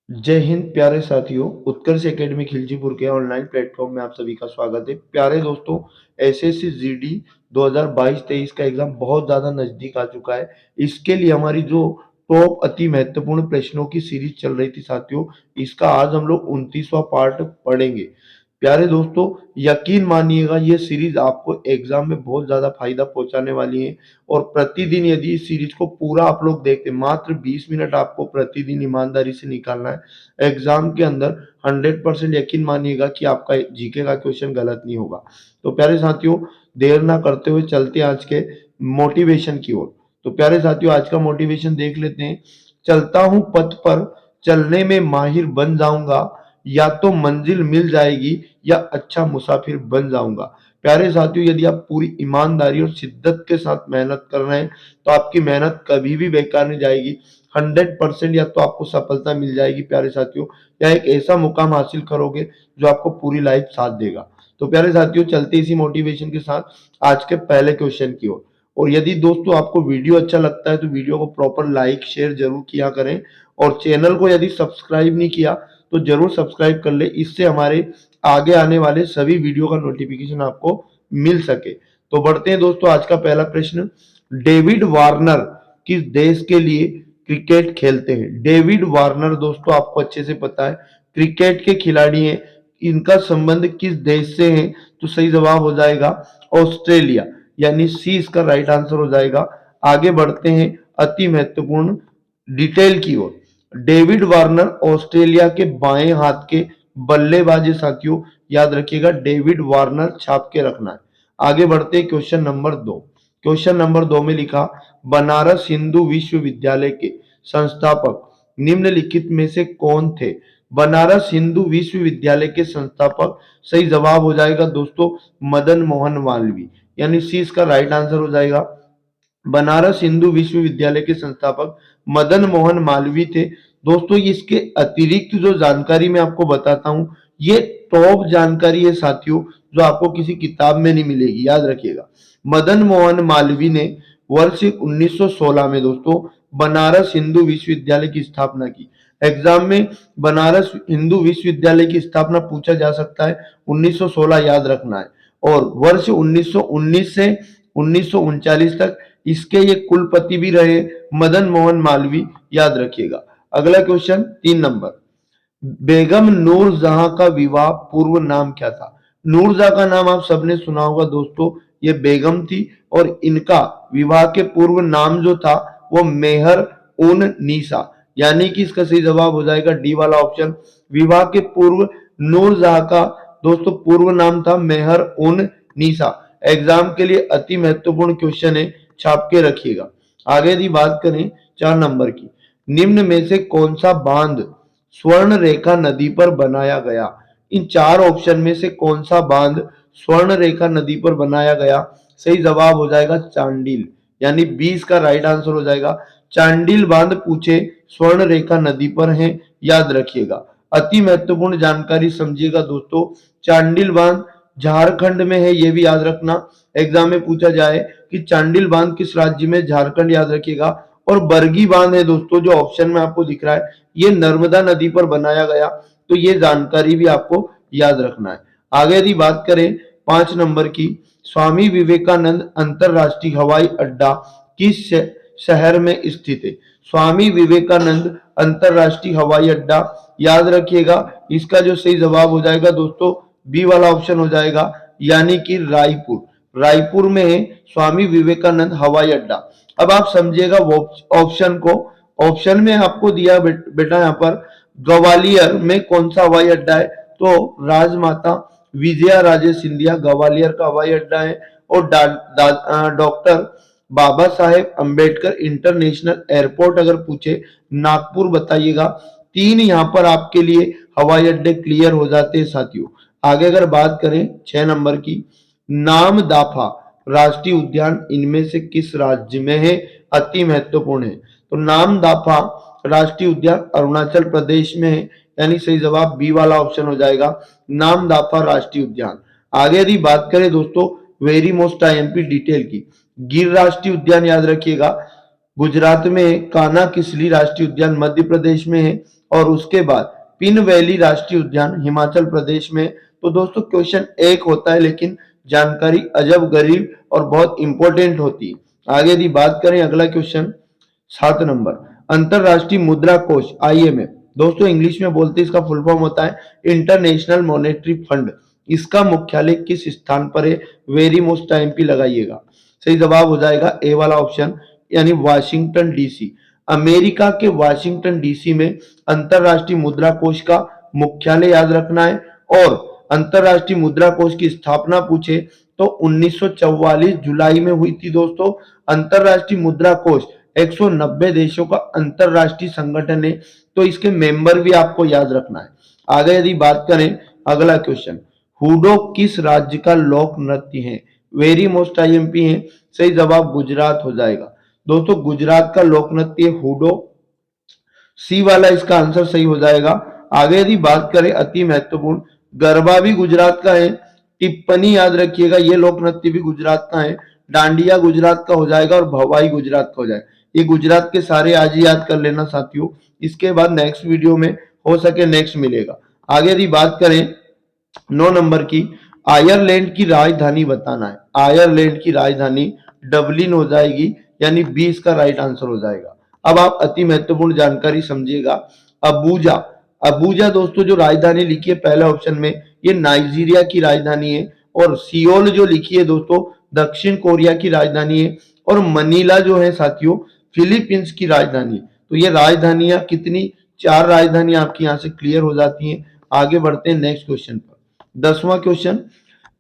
जय हिंद प्यारे साथियों। उत्कर्ष एकेडमी खिलचीपुर के ऑनलाइन प्लेटफॉर्म में आप सभी का स्वागत है। प्यारे दोस्तों, एसएससी जीडी 2022-23 का एग्जाम बहुत ज्यादा नजदीक आ चुका है। इसके लिए हमारी जो टॉप अति महत्वपूर्ण प्रश्नों की सीरीज चल रही थी साथियों, इसका आज हम लोग 29वां पार्ट पढ़ेंगे। प्यारे दोस्तों, यकीन मानिएगा ये सीरीज आपको एग्जाम में बहुत ज्यादा फायदा पहुंचाने वाली है। और प्रतिदिन यदि इस सीरीज को पूरा आप लोग देखते, मात्र 20 मिनट आपको प्रतिदिन ईमानदारी से निकालना है एग्जाम के अंदर, 100% यकीन मानिएगा कि आपका जीके का क्वेश्चन गलत नहीं होगा। तो प्यारे साथियों, देर ना करते हुए चलते हैं आज के मोटिवेशन की ओर। तो प्यारे साथियों, आज का मोटिवेशन देख लेते हैं। चलता हूं पथ पर, चलने में माहिर बन जाऊंगा, या तो मंजिल मिल जाएगी या अच्छा मुसाफिर बन जाऊंगा। प्यारे साथियों, यदि आप पूरी ईमानदारी और शिद्दत के साथ मेहनत कर रहे हैं तो आपकी मेहनत कभी भी बेकार नहीं जाएगी। 100% या तो आपको सफलता मिल जाएगी प्यारे साथियों, या एक ऐसा मुकाम हासिल करोगे जो आपको पूरी लाइफ साथ देगा। तो प्यारे साथियों, चलते इसी मोटिवेशन के साथ आज के पहले क्वेश्चन की ओर। और यदि दोस्तों आपको वीडियो अच्छा लगता है तो वीडियो को प्रॉपर लाइक शेयर जरूर किया करें। और चैनल को यदि सब्सक्राइब नहीं किया तो जरूर सब्सक्राइब कर ले, इससे हमारे आगे आने वाले सभी वीडियो का नोटिफिकेशन आपको मिल सके। तो बढ़ते हैं दोस्तों, आज का पहला प्रश्न। डेविड वार्नर किस देश के लिए क्रिकेट खेलते हैं? डेविड वार्नर दोस्तों आपको अच्छे से पता है, क्रिकेट के खिलाड़ी हैं। इनका संबंध किस देश से है? तो सही जवाब हो जाएगा ऑस्ट्रेलिया, यानी सी इसका राइट आंसर हो जाएगा। आगे बढ़ते हैं अति महत्वपूर्ण डिटेल की ओर। डेविड वार्नर ऑस्ट्रेलिया के बाएं हाथ के बल्लेबाज साथियों, याद रखिएगा डेविड वार्नर छाप के रखना है। आगे बढ़ते हैं क्वेश्चन नंबर 2। क्वेश्चन नंबर 2 में लिखा, बनारस हिंदू विश्वविद्यालय के संस्थापक निम्नलिखित में से कौन थे? बनारस हिंदू विश्वविद्यालय के संस्थापक, सही जवाब हो जाएगा दोस्तों मदन मोहन मालवीय, यानी सी इसका राइट आंसर हो जाएगा। बनारस हिंदू विश्वविद्यालय के संस्थापक मदन मोहन मालवीय थे। दोस्तों इसके अतिरिक्त जो जानकारी मैं आपको बताता हूं, ये टॉप जानकारी है साथियों, जो आपको किसी किताब में नहीं मिलेगी, याद रखिएगा। मदन मोहन मालवीय ने वर्ष 1916 में दोस्तों बनारस हिंदू विश्वविद्यालय की स्थापना की। एग्जाम में बनारस हिंदू विश्वविद्यालय की स्थापना पूछा जा सकता है, 1916 याद रखना है। और वर्ष 1919 से 1939 तक इसके ये कुलपति भी रहे मदन मोहन मालवीय, याद रखिएगा। अगला क्वेश्चन 3 नंबर। बेगम नूरजहां का विवाह पूर्व नाम क्या था? नूरजहां का नाम आप सबने सुना होगा दोस्तों, ये बेगम थी। और इनका विवाह के पूर्व नाम जो था वो मेहर उन नीसा, यानी कि इसका सही जवाब हो जाएगा डी वाला ऑप्शन। विवाह के पूर्व नूरजहां का दोस्तों पूर्व नाम था मेहर उन नीसा। एग्जाम के लिए अति महत्वपूर्ण क्वेश्चन है, छाप के रखिएगा। आगे यदि बात करें 4 नंबर की, निम्न में से कौन सा बांध स्वर्ण रेखा नदी पर बनाया गया? इन 4 ऑप्शन में से कौन सा बांध स्वर्ण रेखा नदी पर बनाया गया? सही जवाब हो जाएगा चांडिल, यानी 20 का राइट आंसर हो जाएगा। चांडिल बांध पूछे स्वर्ण रेखा नदी पर है, याद रखिएगा। अति महत्वपूर्ण जानकारी समझिएगा दोस्तों, चांडिल बांध झारखंड में है, ये भी याद रखना। एग्जाम में पूछा जाए कि चांडिल बांध किस राज्य में, झारखंड, याद रखिएगा। और बरगी बांध है दोस्तों, जो ऑप्शन में आपको दिख रहा है, ये नर्मदा नदी पर बनाया गया। तो ये जानकारी भी आपको याद रखना है। आगे यदि बात करें 5 नंबर की, स्वामी विवेकानंद अंतरराष्ट्रीय हवाई अड्डा किस शहर में स्थित है? स्वामी विवेकानंद अंतरराष्ट्रीय हवाई अड्डा, याद रखिएगा, इसका जो सही जवाब हो जाएगा दोस्तों बी वाला ऑप्शन हो जाएगा, यानी कि रायपुर। रायपुर में है स्वामी विवेकानंद हवाई अड्डा। अब आप समझिएगा वो ऑप्शन को। ऑप्शन में आपको दिया बेटा यहाँ पर ग्वालियर में कौन सा हवाई अड्डा है? तो राजमाता विजया राजे सिंधिया ग्वालियर का हवाई अड्डा है। और doctor Baba Saheb Ambedkar international airport अगर पूछे, नागपुर बताइएगा। 3 यहाँ पर आपके लिए हवाई अड्डे क्लियर हो जाते हैं साथियों। आगे अगर बात करें 6 नंबर की, नामदाफा राष्ट्रीय उद्यान इनमें से किस राज्य में है? अति महत्वपूर्ण है। तो नामदाफा राष्ट्रीय उद्यान अरुणाचल प्रदेश में है, यानी सही जवाब बी वाला ऑप्शन हो जाएगा, नामदाफा राष्ट्रीय उद्यान। आगे यदि बात करें दोस्तों वेरी मोस्ट आईएमपी डिटेल की, गिर राष्ट्रीय उद्यान, याद रखिएगा। गुजरात में कान्हा किसली राष्ट्रीय उद्यान मध्य प्रदेश में है, और उसके बाद पिन वैली राष्ट्रीय उद्यान हिमाचल प्रदेश में। तो दोस्तों क्वेश्चन एक होता है, लेकिन जानकारी अजब गरीब और बहुत इंपॉर्टेंट होती है। आगे यदि बात करें अगला क्वेश्चन 7 नंबर, अंतरराष्ट्रीय मुद्रा कोष IMF, दोस्तों इंग्लिश में बोलते हैं, इसका फुल फॉर्म होता है इंटरनेशनल मॉनेटरी फंड। इसका मुख्यालय किस स्थान पर है? वेरी मोस्ट टाइम पे लगाइएगा। सही जवाब हो जाएगा ए वाला ऑप्शन, यानी वाशिंगटन DC। अमेरिका के वाशिंगटन DC में अंतरराष्ट्रीय मुद्रा कोष का मुख्यालय याद रखना है। और अंतरराष्ट्रीय मुद्रा कोष की स्थापना पूछे तो 1944 जुलाई में हुई थी दोस्तों। अंतरराष्ट्रीय मुद्रा कोष 190 देशों का अंतरराष्ट्रीय संगठन है, तो इसके मेंबर भी आपको याद रखना है। आगे यदि बात करें अगला क्वेश्चन, हुडो किस राज्य का लोक नृत्य है? वेरी मोस्ट IMP है। सही जवाब गुजरात हो जाएगा। दोस्तों गुजरात का लोक नृत्य हुडो, सी वाला इसका आंसर सही हो जाएगा। आगे यदि बात करें अति महत्वपूर्ण, गरबा भी गुजरात का है। टिप्पणी याद रखिएगा, ये लोक नृत्य भी गुजरात का है। डांडिया गुजरात का हो जाएगा और भवाई गुजरात का हो जाएगा। ये गुजरात के सारे आज ही याद कर लेना साथियों, इसके बाद नेक्स्ट वीडियो में हो सके नेक्स्ट मिलेगा। आगे यदि बात करें 9 नंबर की, आयरलैंड की राजधानी बताना है। आयरलैंड की राजधानी डबलिन हो जाएगी, यानी बी इसका राइट आंसर हो जाएगा। अब आप अति महत्वपूर्ण जानकारी समझिएगा, अबूजा। अबूजा दोस्तों जो राजधानी लिखी है पहले ऑप्शन में, ये नाइजीरिया की राजधानी है। और सियोल जो लिखी है दोस्तों दक्षिण कोरिया की राजधानी है। और मनीला जो है साथियों फिलीपींस की राजधानी है। तो ये राजधानियां कितनी, 4 राजधानियां आपकी यहाँ से क्लियर हो जाती हैं। आगे बढ़ते हैं नेक्स्ट क्वेश्चन पर। 10वां क्वेश्चन,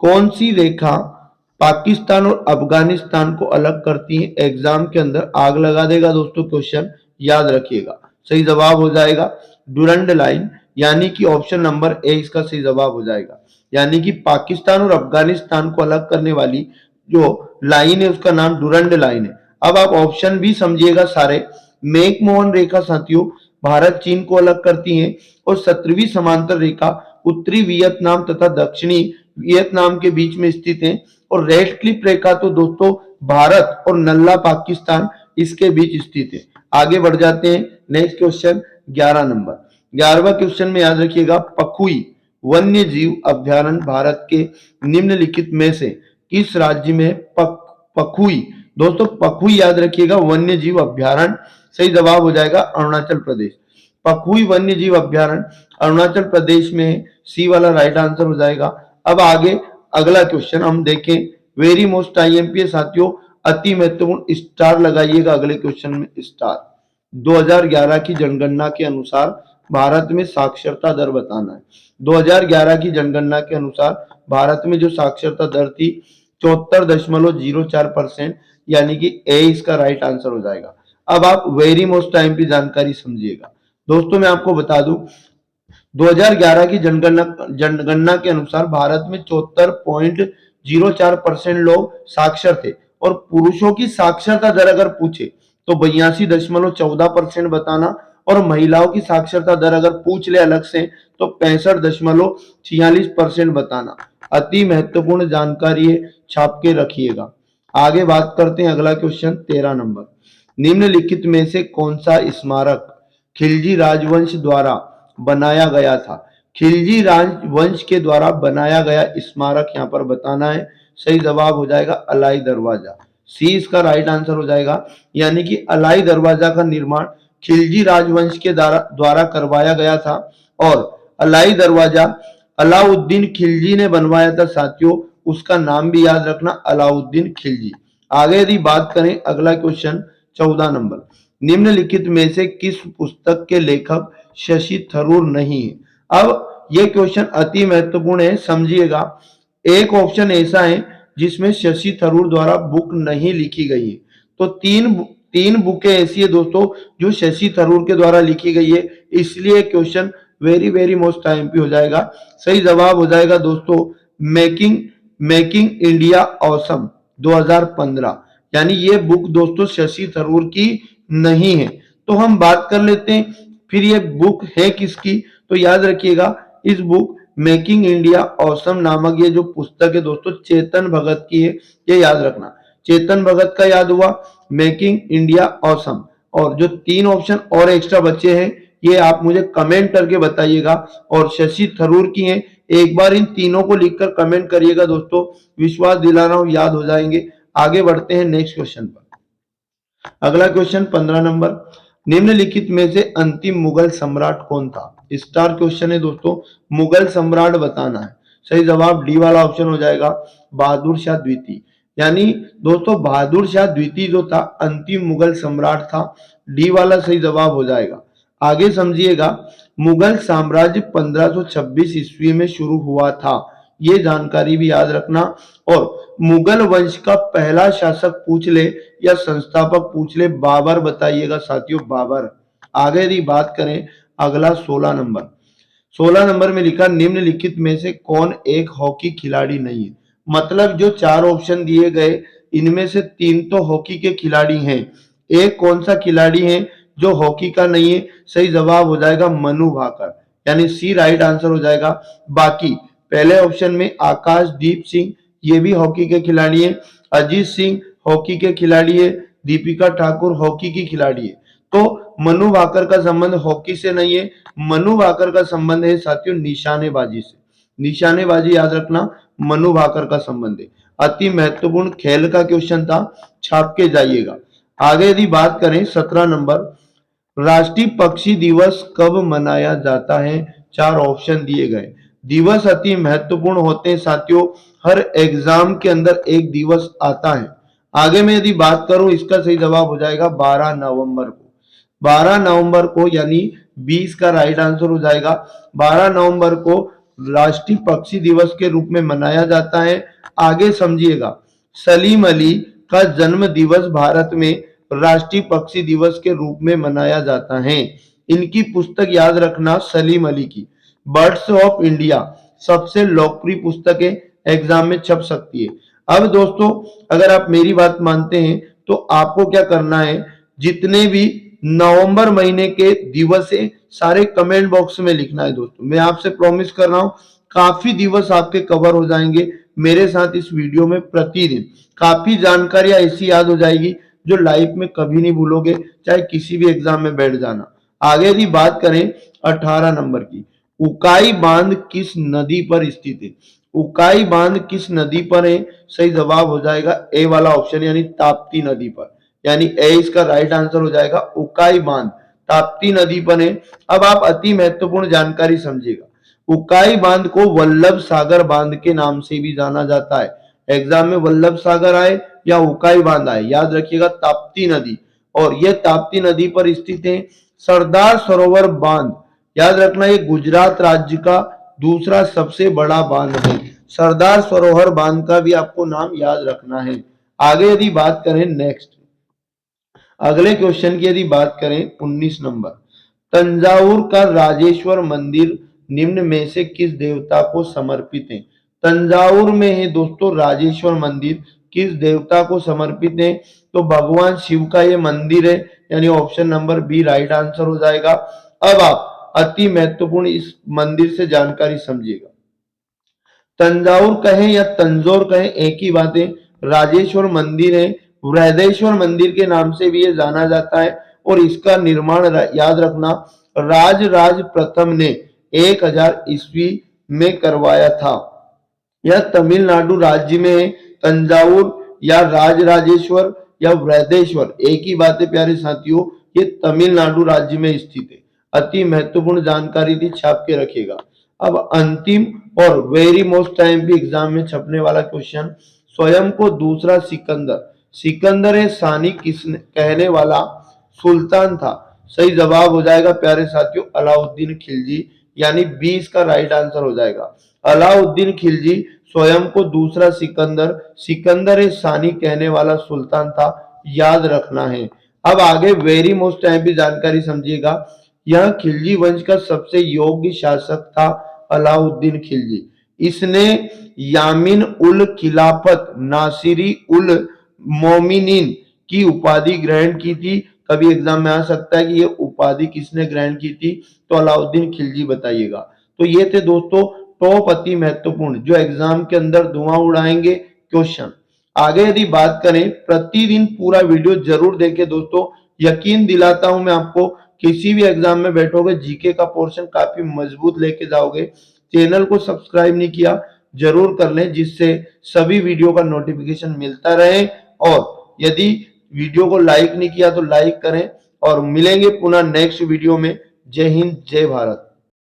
कौन सी रेखा पाकिस्तान और अफगानिस्तान को अलग करती है? एग्जाम के अंदर आग लगा देगा दोस्तों क्वेश्चन, याद रखिएगा। सही जवाब हो जाएगा डुरंड लाइन, यानी कि ऑप्शन नंबर ए इसका सही जवाब हो जाएगा। यानी कि पाकिस्तान और अफगानिस्तान को अलग करने वाली जो लाइन है उसका नाम डुरंड लाइन है। अब आप ऑप्शन भी समझिएगा सारे। मैकमोहन रेखा साथियों भारत चीन को अलग करती है। और 17वीं समांतर रेखा उत्तरी वियतनाम तथा दक्षिणी वियतनाम के बीच में स्थित है। और रेड क्लिफ रेखा तो दोस्तों भारत और नल्ला पाकिस्तान इसके बीच स्थित है। आगे बढ़ जाते हैं नेक्स्ट क्वेश्चन 11 नंबर। 11वां क्वेश्चन में याद रखिएगा, पखुई वन्य जीव अभ्यारण्य भारत के निम्नलिखित में से किस राज्य में है? पखुई, दोस्तों पखुई याद रखिएगा वन्य जीव अभ्यारण्य, सही जवाब हो जाएगा अरुणाचल प्रदेश। पखुई वन्य जीव अभ्यारण्य अरुणाचल प्रदेश में है, सी वाला राइट आंसर हो जाएगा। अब आगे अगला क्वेश्चन हम देखें, वेरी मोस्ट IMP है साथियों, अति महत्वपूर्ण, स्टार लगाइएगा अगले क्वेश्चन में स्टार। 2011 की जनगणना के अनुसार भारत में साक्षरता दर बताना है। 2011 की जनगणना के अनुसार भारत में जो साक्षरता दर थी 74.04%, यानी कि ए इसका राइट आंसर हो जाएगा। अब आप वेरी मोस्ट टाइम की जानकारी समझिएगा दोस्तों, मैं आपको बता दूं 2011 की जनगणना के अनुसार भारत में 74.04% लोग साक्षर थे। और पुरुषों की साक्षरता दर अगर पूछे तो 82.14% बताना। और महिलाओं की साक्षरता दर अगर पूछ ले अलग से तो 65.46% बताना। अति महत्वपूर्ण जानकारी है, छाप के रखिएगा। आगे बात करते हैं अगला क्वेश्चन 13 नंबर, निम्नलिखित में से कौन सा स्मारक खिलजी राजवंश द्वारा बनाया गया था? खिलजी राजवंश के द्वारा बनाया गया स्मारक यहाँ पर बताना है। सही जवाब हो जाएगा अलाई दरवाजा, सी इसका राइट आंसर हो जाएगा। यानी कि अलाई दरवाजा का निर्माण खिलजी राजवंश के द्वारा करवाया गया था। और अलाई दरवाजा अलाउद्दीन खिलजी ने बनवाया था साथियों, उसका नाम भी याद रखना अलाउद्दीन खिलजी। आगे यदि बात करें अगला क्वेश्चन 14 नंबर, निम्नलिखित में से किस पुस्तक के लेखक शशि थरूर नहीं है? अब यह क्वेश्चन अति महत्वपूर्ण है, समझिएगा। एक ऑप्शन ऐसा है जिसमें शशि थरूर द्वारा बुक नहीं लिखी गई है। तो तीन बुकें ऐसी है दोस्तों जो शशि थरूर के द्वारा लिखी गई है, इसलिए क्वेश्चन वेरी मोस्ट IMP हो जाएगा। सही जवाब हो जाएगा दोस्तों मेकिंग इंडिया ऑसम 2015, यानी ये बुक दोस्तों शशि थरूर की नहीं है। तो हम बात कर लेते हैं फिर ये बुक है किसकी। तो याद रखिएगा इस बुक मेकिंग इंडिया ऑसम नामक ये जो पुस्तक है दोस्तों चेतन भगत की है, ये याद रखना। चेतन भगत का याद हुआ। Making India awesome. और जो 3 ऑप्शन और एक्स्ट्रा बचे हैं ये आप मुझे कमेंट करके बताइएगा। और शशि थरूर की हैं, एक बार इन तीनों को लिखकर कमेंट करिएगा दोस्तों, विश्वास दिला रहा हूं याद हो जाएंगे। आगे बढ़ते हैं नेक्स्ट क्वेश्चन पर। अगला क्वेश्चन 15 नंबर, निम्नलिखित में से अंतिम मुगल सम्राट कौन था? स्टार क्वेश्चन है दोस्तों, मुगल सम्राट बताना है। सही जवाब डी वाला ऑप्शन हो जाएगा, बहादुर शाह द्वितीय। यानी दोस्तों बहादुर शाह द्वितीय जो था अंतिम मुगल सम्राट था। डी वाला सही जवाब हो जाएगा। आगे समझिएगा, मुगल साम्राज्य 1526 ईस्वी में शुरू हुआ था, ये जानकारी भी याद रखना। और मुगल वंश का पहला शासक पूछ ले या संस्थापक पूछ ले, बाबर बताइएगा साथियों, बाबर। आगे यदि बात करें अगला 16 नंबर, 16 नंबर में लिखा निम्नलिखित में से कौन एक हॉकी खिलाड़ी नहीं है? मतलब जो 4 ऑप्शन दिए गए इनमें से 3 तो हॉकी के खिलाड़ी हैं, एक कौन सा खिलाड़ी है जो हॉकी का नहीं है? सही जवाब हो जाएगा मनु भाकर, यानी सी राइट आंसर हो जाएगा। बाकी पहले ऑप्शन में आकाशदीप सिंह, ये भी हॉकी के खिलाड़ी है। अजीत सिंह हॉकी के खिलाड़ी है। दीपिका ठाकुर हॉकी की खिलाड़ी है। तो मनु भाकर का संबंध हॉकी से नहीं है, मनु भाकर का संबंध है साथियों निशानेबाजी से। निशानेबाजी याद रखना, मनु भाकर का संबंध है। अति महत्वपूर्ण खेल का क्वेश्चन था, छाप के जाइएगा। आगे यदि बात करें 17 नंबर, राष्ट्रीय पक्षी दिवस कब मनाया जाता है? 4 ऑप्शन दिए गए। दिवस अति महत्वपूर्ण होते हैं साथियों, हर एग्जाम के अंदर एक दिवस आता है। आगे मैं यदि बात करूं इसका सही जवाब हो जाएगा 12 नवंबर को। 12 नवंबर को यानी 20 का राइट आंसर हो जाएगा। 12 नवंबर को राष्ट्रीय पक्षी दिवस के रूप में मनाया जाता है। आगे समझिएगा, सलीम अली का जन्म दिवस भारत में राष्ट्रीय पक्षी दिवस के रूप में मनाया जाता है। इनकी पुस्तक याद रखना सलीम अली की, बर्ड्स ऑफ इंडिया, सबसे लोकप्रिय पुस्तक है, एग्जाम में छप सकती है। अब दोस्तों अगर आप मेरी बात मानते हैं तो आपको क्या करना है, जितने भी नवंबर महीने के दिवस है सारे कमेंट बॉक्स में लिखना है दोस्तों। मैं आपसे प्रॉमिस कर रहा हूं काफी दिवस आपके कवर हो जाएंगे मेरे साथ इस वीडियो में। प्रतिदिन काफी जानकारियां ऐसी याद हो जाएगी जो लाइफ में कभी नहीं भूलोगे, चाहे किसी भी एग्जाम में बैठ जाना। आगे यदि बात करें 18 नंबर की, उकाई बांध किस नदी पर स्थित है? उकाई बांध किस नदी पर है? सही जवाब हो जाएगा ए वाला ऑप्शन, यानी ताप्ती नदी पर। यानी ए इसका राइट आंसर हो जाएगा, उकाई बांध ताप्ती नदी पर है। अब आप अति महत्वपूर्ण जानकारी समझिएगा, उकाई बांध को वल्लभ सागर बांध के नाम से भी जाना जाता है। एग्जाम में वल्लभ सागर आए या उकाई बांध आए, याद रखिएगा ताप्ती नदी। और यह ताप्ती नदी पर स्थित है। सरदार सरोवर बांध याद रखना, ये गुजरात राज्य का दूसरा सबसे बड़ा बांध है। सरदार सरोवर बांध का भी आपको नाम याद रखना है। आगे यदि बात करें नेक्स्ट, अगले क्वेश्चन की यदि बात करें 19 नंबर, तंजावुर का राजेश्वर मंदिर निम्न में से किस देवता को समर्पित है? तंजावुर में है दोस्तों राजेश्वर मंदिर, किस देवता को समर्पित है? तो भगवान शिव का ये मंदिर है, यानी option number B right answer हो जाएगा। अब आप अति महत्वपूर्ण इस मंदिर से जानकारी समझिएगा, तंजावुर कहें या तंजौर कहें एक ही बात है। राजेश्वर मंदिर है, वृहदेश्वर मंदिर के नाम से भी ये जाना जाता है। और इसका निर्माण याद रखना राज प्रथम ने 1000 ईस्वी में करवाया था। यह तमिलनाडु राज्य में है। तंजावुर या राजराजेश्वर या वृहदेश्वर एक ही बात है प्यारे साथियों, ये तमिलनाडु राज्य में स्थित है। अति महत्वपूर्ण जानकारी थी, छाप के रखिएगा। अब अंतिम और वेरी मोस्ट टाइम भी एग्जाम में छपने वाला क्वेश्चन, स्वयं को दूसरा सिकंदर, सिकंदर ए सानी किसने कहने वाला सुल्तान था? सही जवाब हो जाएगा प्यारे साथियों अलाउद्दीन खिलजी, यानी 20 का राइट आंसर हो जाएगा। अलाउद्दीन खिलजी स्वयं को दूसरा सिकंदर, सिकंदर ए सानी कहने वाला सुल्तान था, याद रखना है। अब आगे वेरी मोस्ट टाइम भी जानकारी समझिएगा, यह खिलजी वंश का सबसे योग्य शासक था अलाउद्दीन खिलजी। इसने यामीन उल खिलाफत नासिरी उल मोमिनीन की उपाधि ग्रहण की थी। कभी एग्जाम में आ सकता है कि ये उपाधि किसने ग्रहण की थी, तो अलाउद्दीन खिलजी बताइएगा। तो ये थे दोस्तों टॉप अति महत्वपूर्ण जो एग्जाम के अंदर धुआं उड़ाएंगे क्वेश्चन। आगे यदि बात करें, प्रतिदिन पूरा वीडियो जरूर देखें दोस्तों। यकीन दिलाता हूं मैं आपको, किसी भी एग्जाम में बैठोगे जीके का पोर्शन काफी मजबूत लेके जाओगे। चैनल को सब्सक्राइब नहीं किया, जरूर कर लें, जिससे सभी वीडियो का नोटिफिकेशन मिलता रहे। और यदि वीडियो को लाइक नहीं किया तो लाइक करें, और मिलेंगे पुनः नेक्स्ट वीडियो में। जय हिंद, जय भारत।